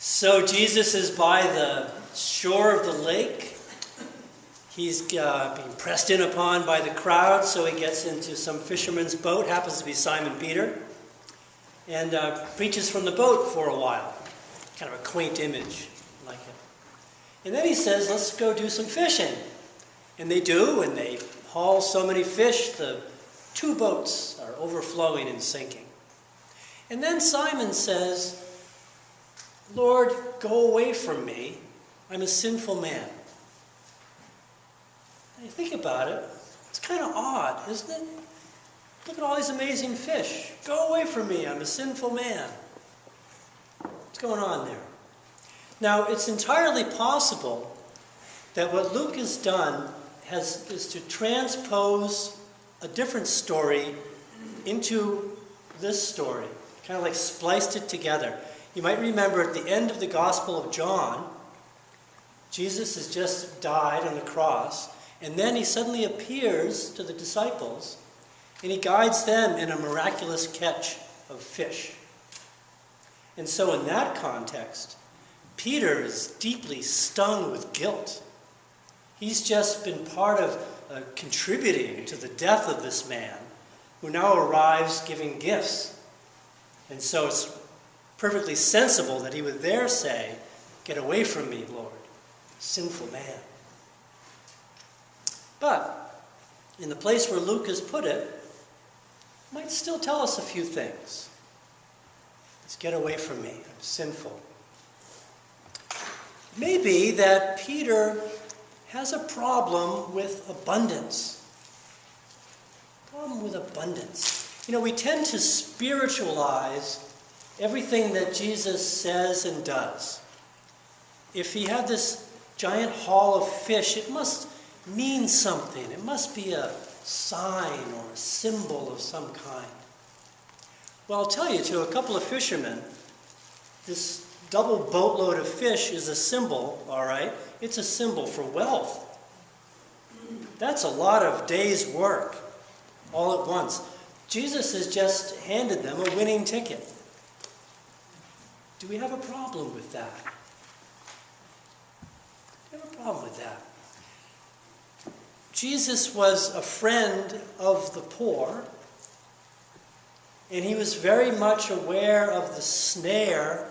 So Jesus is by the shore of the lake. He's being pressed in upon by the crowd, so he gets into some fisherman's boat, happens to be Simon Peter, and preaches from the boat for a while. Kind of a quaint image, like it. And then he says, let's go do some fishing. And they do, and they haul so many fish, the 2 boats are overflowing and sinking. And then Simon says, Lord, go away from me. I'm a sinful man. And you think about it, it's kind of odd, isn't it? Look at all these amazing fish. Go away from me. I'm a sinful man. What's going on there? Now, it's entirely possible that what Luke has done is to transpose a different story into this story, kind of like spliced it together. You might remember at the end of the Gospel of John, Jesus has just died on the cross, and then he suddenly appears to the disciples, and he guides them in a miraculous catch of fish. And so in that context, Peter is deeply stung with guilt. He's just been part of contributing to the death of this man, who now arrives giving gifts. And so it's perfectly sensible that he would there say, get away from me, Lord, sinful man. But in the place where Luke has put it, it might still tell us a few things. Let's get away from me, I'm sinful. Maybe that Peter has a problem with abundance. Problem with abundance. You know, we tend to spiritualize everything that Jesus says and does. If he had this giant haul of fish, it must mean something. It must be a sign or a symbol of some kind. Well, I'll tell you, to a couple of fishermen, this double boatload of fish is a symbol, all right? It's a symbol for wealth. That's a lot of days' work all at once. Jesus has just handed them a winning ticket. Do we have a problem with that? Do we have a problem with that? Jesus was a friend of the poor, and he was very much aware of the snare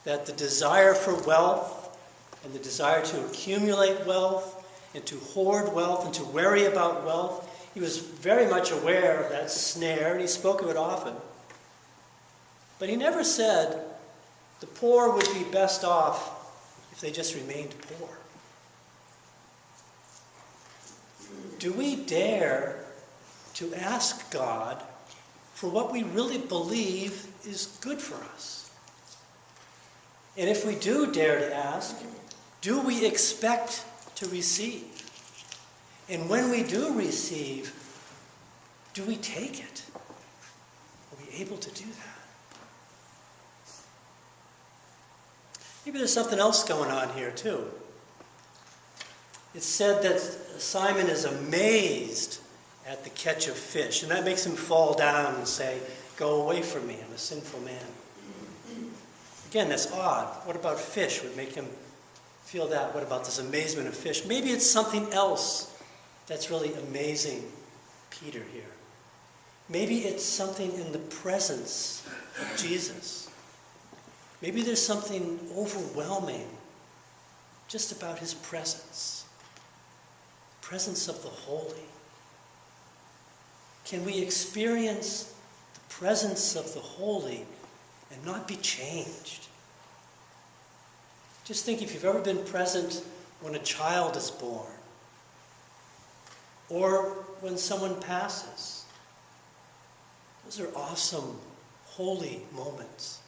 that the desire for wealth and the desire to accumulate wealth and to hoard wealth and to worry about wealth, he was very much aware of that snare, and he spoke of it often. But he never said the poor would be best off if they just remained poor. Do we dare to ask God for what we really believe is good for us? And if we do dare to ask, do we expect to receive? And when we do receive, do we take it? Are we able to do that? Maybe there's something else going on here too. It's said that Simon is amazed at the catch of fish, and that makes him fall down and say, go away from me, I'm a sinful man. Again, that's odd. What about fish would make him feel that? What about this amazement of fish? Maybe it's something else that's really amazing Peter here. Maybe it's something in the presence of Jesus. Maybe there's something overwhelming just about his presence. The presence of the holy. Can we experience the presence of the holy and not be changed? Just think if you've ever been present when a child is born, or when someone passes. Those are awesome, holy moments.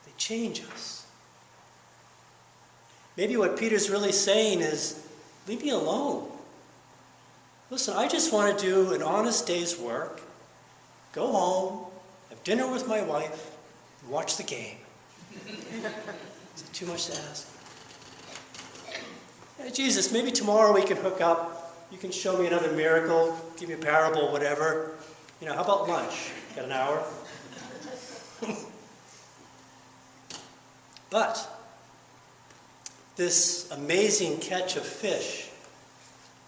They change us. Maybe what Peter's really saying is, leave me alone. Listen, I just want to do an honest day's work, go home, have dinner with my wife, and watch the game. Is it too much to ask? Hey, Jesus, maybe tomorrow we can hook up. You can show me another miracle, give me a parable, whatever. You know, how about lunch? Got an hour? But this amazing catch of fish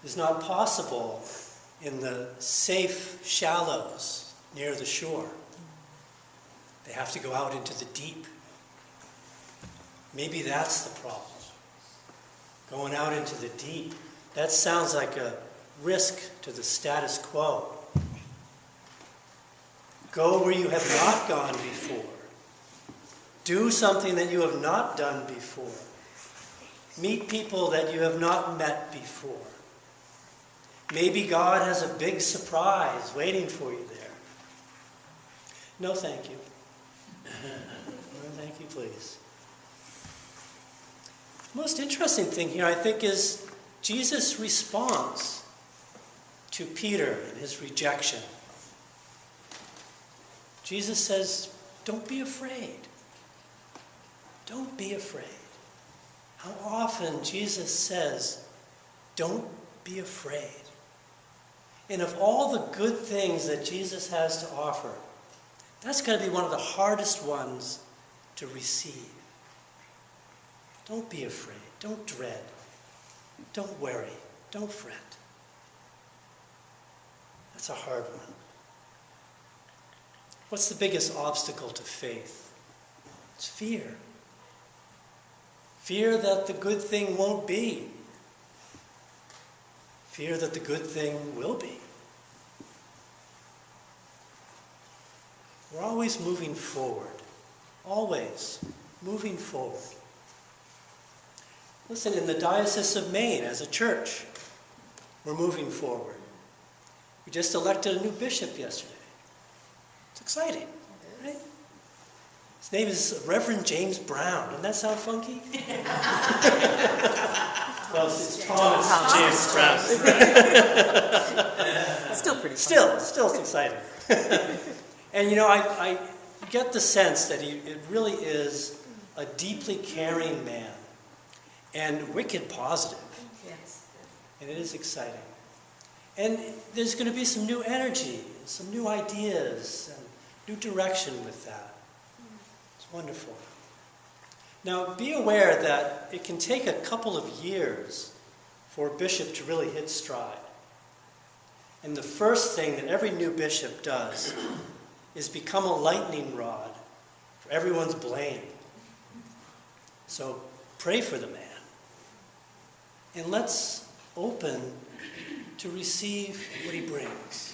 is not possible in the safe shallows near the shore. They have to go out into the deep. Maybe that's the problem. Going out into the deep. That sounds like a risk to the status quo. Go where you have not gone before. Do something that you have not done before. Meet people that you have not met before. Maybe God has a big surprise waiting for you there. No, thank you. No, thank you, please. The most interesting thing here, I think, is Jesus' response to Peter and his rejection. Jesus says, don't be afraid. Don't be afraid. How often Jesus says, don't be afraid. And of all the good things that Jesus has to offer, that's going to be one of the hardest ones to receive. Don't be afraid. Don't dread. Don't worry. Don't fret. That's a hard one. What's the biggest obstacle to faith? It's fear. Fear that the good thing won't be. Fear that the good thing will be. We're always moving forward. Always moving forward. Listen, in the Diocese of Maine, as a church, we're moving forward. We just elected a new bishop yesterday. It's exciting, right? His name is Reverend James Brown. Doesn't that sound funky? Well, it's Thomas James Brown. Still pretty fun. Still it's exciting. And you know, I get the sense that it really is a deeply caring man and wicked positive. Yes. And it is exciting. And there's going to be some new energy, some new ideas, and new direction with that. It's wonderful. Now, be aware that it can take a couple of years for a bishop to really hit stride. And the first thing that every new bishop does is become a lightning rod for everyone's blame. So pray for the man. And let's open to receive what he brings.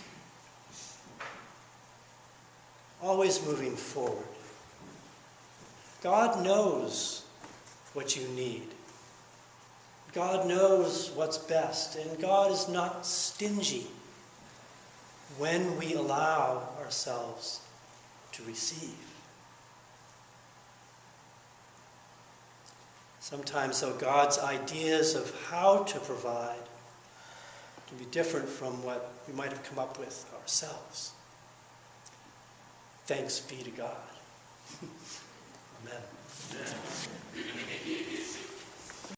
Always moving forward. God knows what you need. God knows what's best, and God is not stingy when we allow ourselves to receive. Sometimes, though, God's ideas of how to provide can be different from what we might have come up with ourselves. Thanks be to God. Amen.